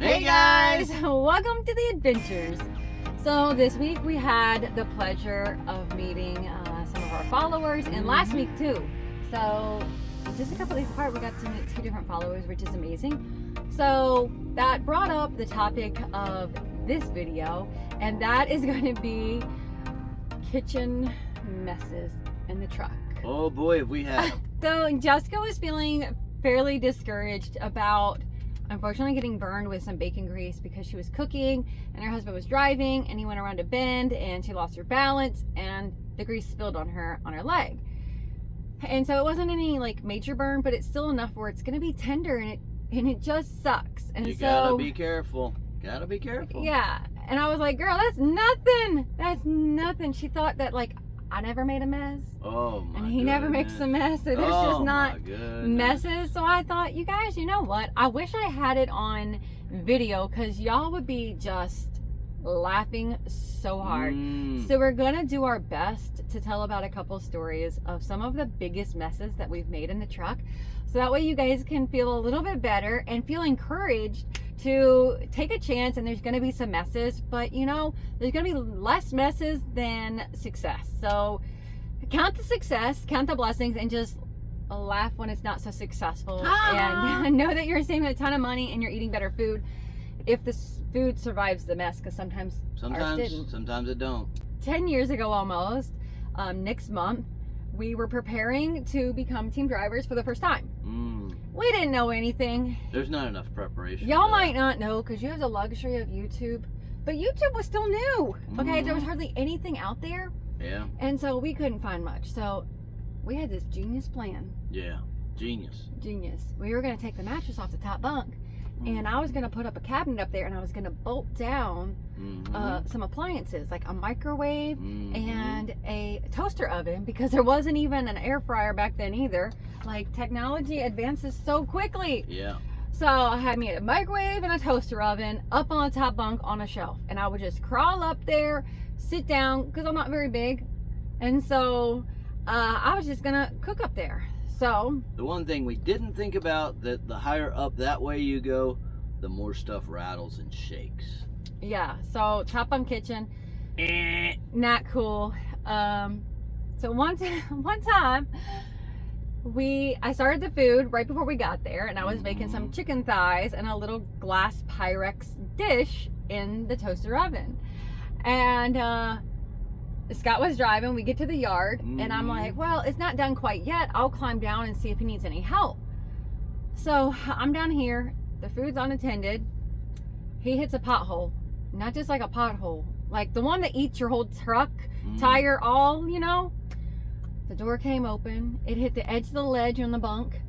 Hey guys! Welcome to the adventures. So this week we had the pleasure of meeting some of our followers, and last week too. So just a couple of days apart, we got to meet 2 different followers, which is amazing. So that brought up the topic of this video, and that is going to be kitchen messes in the truck. Oh boy, if we have. So Jessica was feeling fairly discouraged about unfortunately getting burned with some bacon grease because she was cooking and her husband was driving and he went around a bend and she lost her balance and the grease spilled on her leg. And so it wasn't any like major burn, but it's still enough where it's going to be tender and it just sucks. And you gotta be careful. Gotta be careful. Yeah. And I was like, girl, that's nothing. That's nothing. She thought that like I never made a mess. Oh my And he never makes a mess. So there's just not messes. So I thought, you guys, you know what? I wish I had it on video because y'all would be just laughing so hard. So we're going to do our best to tell about a couple stories of some of the biggest messes that we've made in the truck. So that way you guys can feel a little bit better and feel encouraged to take a chance. And there's going to be some messes, but you know, there's going to be less messes than success. So count the success, count the blessings, and just laugh when it's not so successful. And know that you're saving a ton of money and you're eating better food if this food survives the mess, because sometimes ours didn't. Sometimes it don't. 10 years ago almost, next month, we were preparing to become team drivers for the first time. We didn't know anything. There's not enough preparation. Y'all might not know because you have the luxury of YouTube, but YouTube was still new. Okay, there was hardly anything out there. Yeah. And so we couldn't find much. So we had this genius plan. Yeah, genius. We were going to take the mattress off the top bunk, and I was going to put up a cabinet up there, and I was going to bolt down some appliances like a microwave and a toaster oven, because there wasn't even an air fryer back then either. Like, technology advances so quickly. Yeah. So I had me a microwave and a toaster oven up on the top bunk on a shelf, and I would just crawl up there, sit down, because I'm not very big, and so I was just gonna cook up there. So the one thing we didn't think about, that the higher up that way you go, the more stuff rattles and shakes. Yeah, so top bunk kitchen, not cool. So one time I started the food right before we got there, and I was making some chicken thighs in a little glass Pyrex dish in the toaster oven. And Scott was driving. We get to the yard, and I'm like, well, it's not done quite yet. I'll climb down and see if he needs any help. So I'm down here. The food's unattended. He hits a pothole. Not just like a pothole, like the one that eats your whole truck, tire, all, you know. The door came open. It hit the edge of the ledge on the bunk,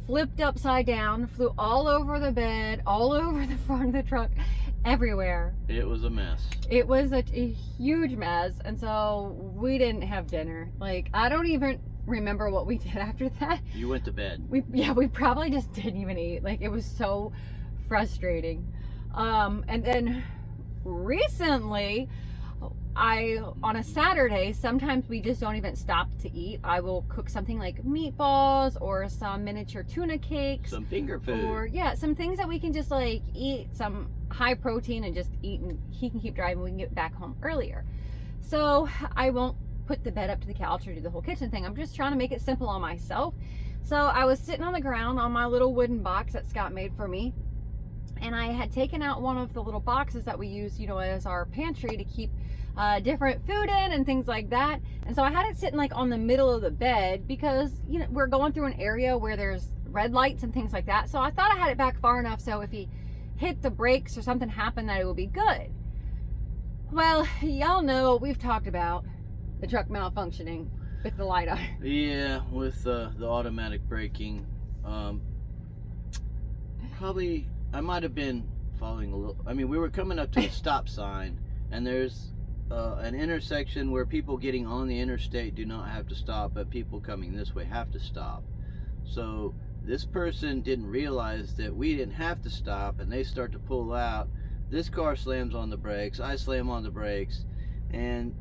flipped upside down, flew all over the bed, all over the front of the truck, everywhere. It was a mess. It was a huge mess. And so we didn't have dinner. Like, I don't even remember what we did after that. You went to bed. We probably just didn't even eat. Like, it was so frustrating. And then recently, on a Saturday, sometimes we just don't even stop to eat. I will cook something like meatballs or some miniature tuna cakes. Some finger food. Or, yeah, some things that we can just like eat, some high protein, and just eat, and he can keep driving. We can get back home earlier. So I won't put the bed up to the couch or do the whole kitchen thing. I'm just trying to make it simple on myself. So I was sitting on the ground on my little wooden box that Scott made for me. And I had taken out one of the little boxes that we use, you know, as our pantry to keep different food in and things like that. And so I had it sitting like on the middle of the bed because, you know, we're going through an area where there's red lights and things like that. So I thought I had it back far enough so if he hit the brakes or something happened that it would be good. Well, y'all know we've talked about the truck malfunctioning with the light on. Yeah, with the automatic braking. Probably, I might have been following a little. I mean, we were coming up to a stop sign, and there's an intersection where people getting on the interstate do not have to stop, but people coming this way have to stop. So this person didn't realize that we didn't have to stop, and they start to pull out. This car slams on the brakes, I slam on the brakes, and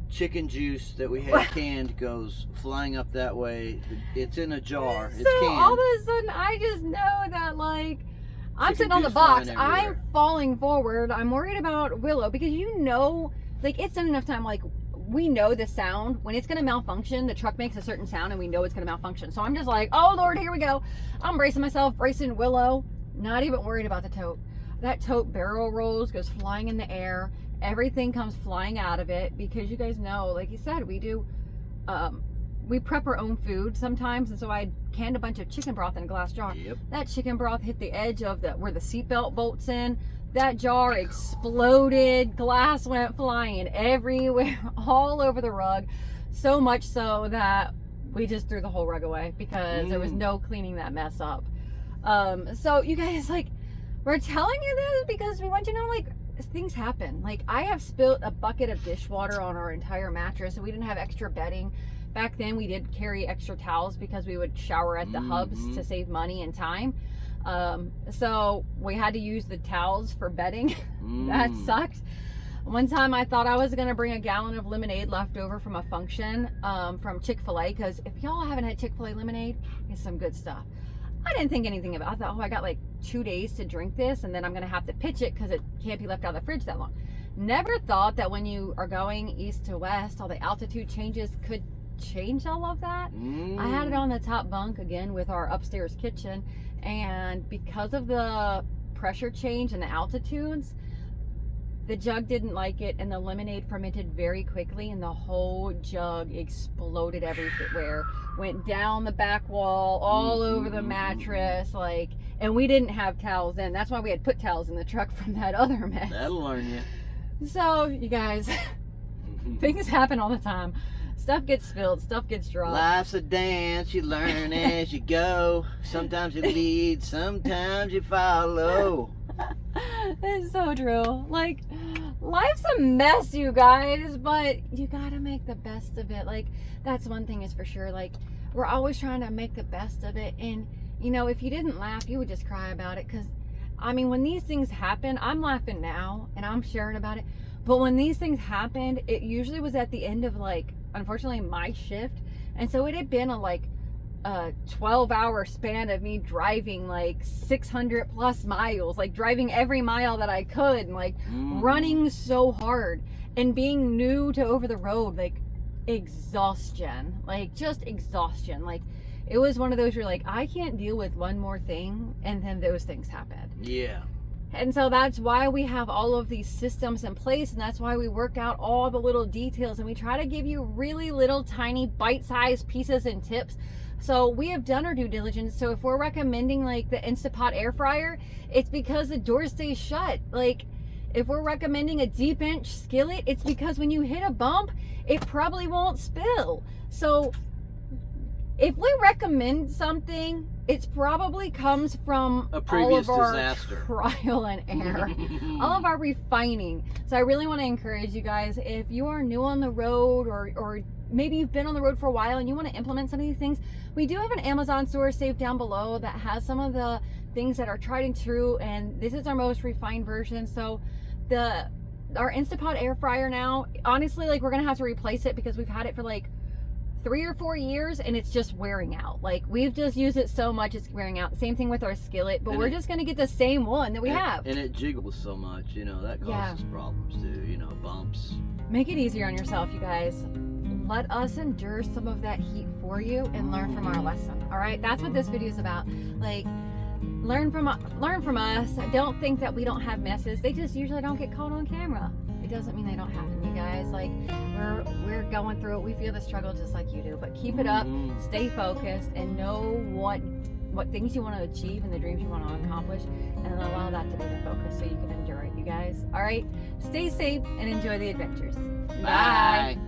chicken juice that we had canned goes flying up that way. It's in a jar. It's so canned. all of a sudden, I just know that, like, I'm Chicken sitting on the juice box. flying I'm everywhere. falling forward. I'm worried about Willow because like it's not enough time. Like we know the sound when it's gonna malfunction. The truck makes a certain sound, and we know it's gonna malfunction. So I'm just like, oh Lord, here we go. I'm bracing myself, bracing Willow. Not even worried about the tote. That tote barrel rolls, goes flying in the air. Everything comes flying out of it because you guys know, like you said, we prep our own food sometimes, and so I canned a bunch of chicken broth in a glass jar. Yep. That chicken broth hit the edge of where the seatbelt bolts in. That jar exploded. Glass went flying everywhere, all over the rug. So much so that we just threw the whole rug away because there was no cleaning that mess up. So you guys, like, we're telling you this because we want you to know, like, things happen. Like, I have spilt a bucket of dishwater on our entire mattress, and we didn't have extra bedding. Back then, we did carry extra towels because we would shower at the hubs to save money and time. So we had to use the towels for bedding. That sucked. One time I thought I was going to bring a gallon of lemonade left over from a function from Chick-fil-A, because if y'all haven't had Chick-fil-A lemonade, it's some good stuff. I didn't think anything about it. I thought, oh, I got like 2 days to drink this, and then I'm going to have to pitch it because it can't be left out of the fridge that long. Never thought that when you are going east to west, all the altitude changes could change all of that. I had it on the top bunk again with our upstairs kitchen, and because of the pressure change and the altitudes, the jug didn't like it, and the lemonade fermented very quickly, and the whole jug exploded everywhere. Went down the back wall, all over the mattress, like, and we didn't have towels then. That's why we had put towels in the truck from that other mess. That'll learn you. So, you guys, things happen all the time. Stuff gets spilled, stuff gets dropped. Life's a dance, you learn as you go. Sometimes you lead, sometimes you follow. It's so true. Like, life's a mess, you guys, but you gotta make the best of it. Like, that's one thing is for sure. Like, we're always trying to make the best of it. And, you know, if you didn't laugh, you would just cry about it. Because, I mean, when these things happen, I'm laughing now and I'm sharing about it. But when these things happened, it usually was at the end of, like, unfortunately, my shift. And so it had been a 12-hour span of me driving like 600 plus miles, like driving every mile that I could, and like running so hard and being new to over the road, like exhaustion, like just exhaustion. Like it was one of those where like, I can't deal with one more thing, and then those things happen. Yeah. And so that's why we have all of these systems in place, and that's why we work out all the little details, and we try to give you really little tiny bite-sized pieces and tips. So we have done our due diligence. So if we're recommending like the Instapot air fryer, it's because the door stays shut. Like if we're recommending a deep inch skillet, it's because when you hit a bump, it probably won't spill. So if we recommend something, it probably comes from a previous all of our disaster. Trial and error, all of our refining. So I really want to encourage you guys, if you are new on the road, or maybe you've been on the road for a while and you want to implement some of these things, we do have an Amazon store saved down below that has some of the things that are tried and true, and this is our most refined version. So our Instapot air fryer now, honestly, like we're gonna have to replace it because we've had it for like 3 or 4 years and it's just wearing out. Like we've just used it so much it's wearing out. Same thing with our skillet, but we're just gonna get the same one that we have. And it jiggles so much, you know, that causes problems too, you know, bumps. Make it easier on yourself, you guys. Let us endure some of that heat for you and learn from our lesson. All right, that's what this video is about. Like, learn from us. Don't think that we don't have messes. They just usually don't get caught on camera. It doesn't mean they don't happen, you guys. Like we're going through it. We feel the struggle just like you do. But keep it up. Stay focused and know what things you want to achieve and the dreams you want to accomplish, and then allow that to be the focus so you can endure it, you guys. All right, stay safe and enjoy the adventures. Bye.